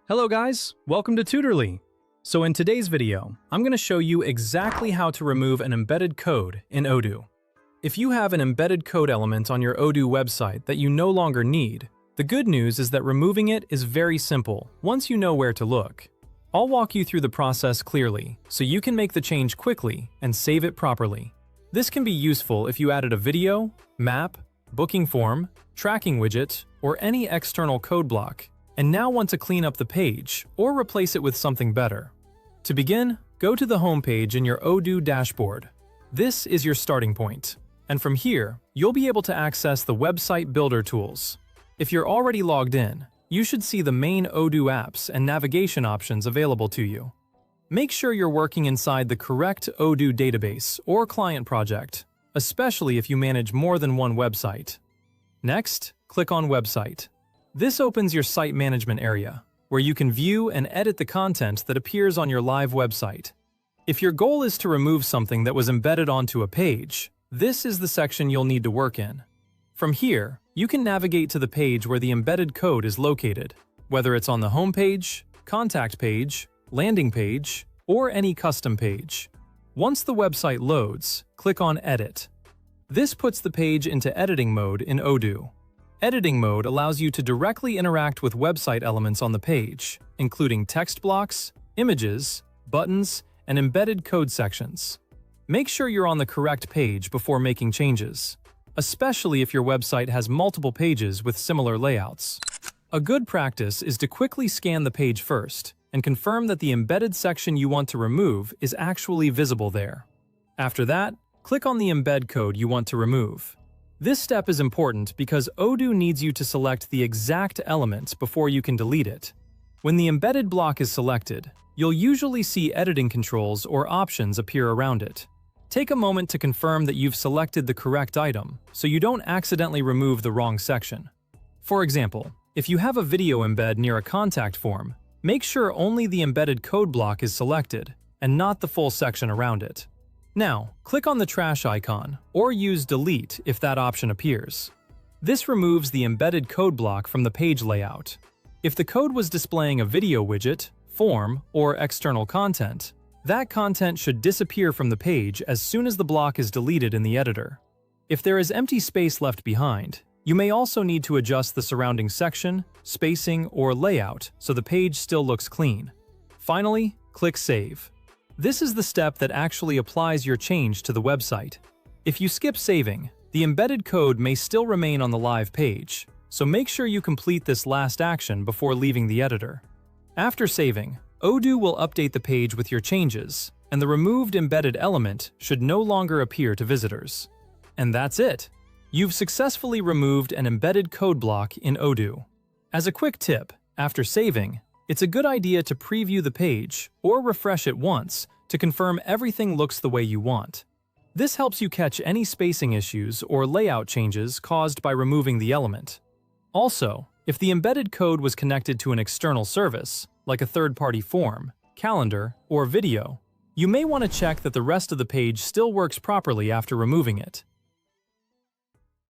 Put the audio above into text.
Hello guys, welcome to Tutorly. So in today's video, I'm going to show you exactly how to remove an embedded code in Odoo. If you have an embedded code element on your Odoo website that you no longer need, the good news is that removing it is very simple once you know where to look. I'll walk you through the process clearly so you can make the change quickly and save it properly. This can be useful if you added a video, map, booking form, tracking widget, or any external code block, and now want to clean up the page or replace it with something better. To begin, go to the home page in your Odoo dashboard. This is your starting point, and from here, you'll be able to access the website builder tools. If you're already logged in, you should see the main Odoo apps and navigation options available to you. Make sure you're working inside the correct Odoo database or client project, especially if you manage more than one website. Next, click on Website. This opens your site management area, where you can view and edit the content that appears on your live website. If your goal is to remove something that was embedded onto a page, this is the section you'll need to work in. From here, you can navigate to the page where the embedded code is located, whether it's on the home page, contact page, landing page, or any custom page. Once the website loads, click on Edit. This puts the page into editing mode in Odoo. Editing mode allows you to directly interact with website elements on the page, including text blocks, images, buttons, and embedded code sections. Make sure you're on the correct page before making changes, especially if your website has multiple pages with similar layouts. A good practice is to quickly scan the page first and confirm that the embedded section you want to remove is actually visible there. After that, click on the embed code you want to remove. This step is important because Odoo needs you to select the exact element before you can delete it. When the embedded block is selected, you'll usually see editing controls or options appear around it. Take a moment to confirm that you've selected the correct item so you don't accidentally remove the wrong section. For example, if you have a video embed near a contact form, make sure only the embedded code block is selected and not the full section around it. Now, click on the trash icon, or use Delete if that option appears. This removes the embedded code block from the page layout. If the code was displaying a video widget, form, or external content, that content should disappear from the page as soon as the block is deleted in the editor. If there is empty space left behind, you may also need to adjust the surrounding section, spacing, or layout so the page still looks clean. Finally, click Save. This is the step that actually applies your change to the website. If you skip saving, the embedded code may still remain on the live page, so make sure you complete this last action before leaving the editor. After saving, Odoo will update the page with your changes, and the removed embedded element should no longer appear to visitors. And that's it! You've successfully removed an embedded code block in Odoo. As a quick tip, after saving, it's a good idea to preview the page or refresh it once to confirm everything looks the way you want. This helps you catch any spacing issues or layout changes caused by removing the element. Also, if the embedded code was connected to an external service, like a third-party form, calendar, or video, you may want to check that the rest of the page still works properly after removing it.